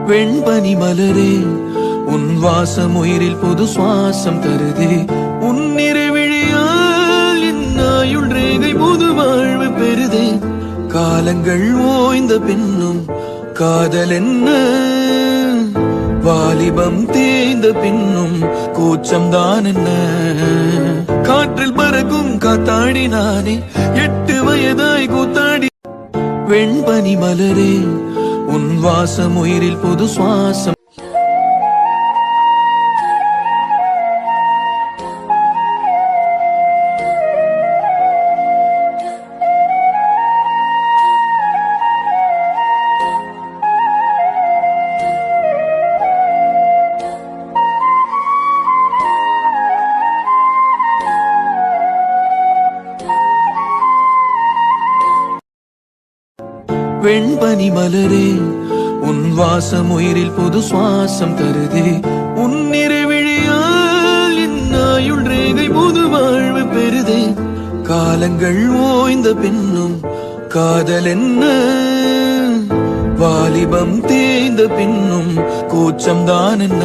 வெண்பனி மலரே உன் வாசம் உயிரில் புது சுவாசம் தருதே. உன் நிறைவிழியால் என் ஆயுள் ரேகை புது வாழ்வு பெறுதே. காலங்கள் ஓய்ந்த பின்னும் காதல் என்ன, வாலிபம் தேய்ந்த பின்னும் கூச்சம் தான் என்ன. காற்றில் பறக்கும் காத்தாடி நானே 8 வயதாய் கூத்தாடி. வெண்பனி மலரே உன் வாசம் உயிரில் புது சுவாசம். வெண்பனி மலரே உன் வாசம் உயிரில் புது சுவாசம் தருதே. உன் நிறைவிழியால் என் ஆயுள் ரேகை புது வாழ்வு பெறுதே. காலங்கள் ஓய்ந்த பின்னும் காதல் என்ன, வாலிபம் தேய்ந்த பின்னும் கூச்சம் தான் என்ன.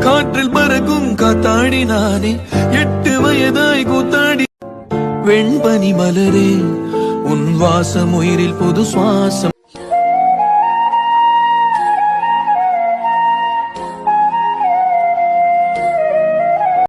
காற்றில் பறக்கும் காத்தாடி நானே 8 வயதாய் கூத்தாடி. வெண்பனி மலரே உன் வாசம் உயிரில் புது சுவாசம்.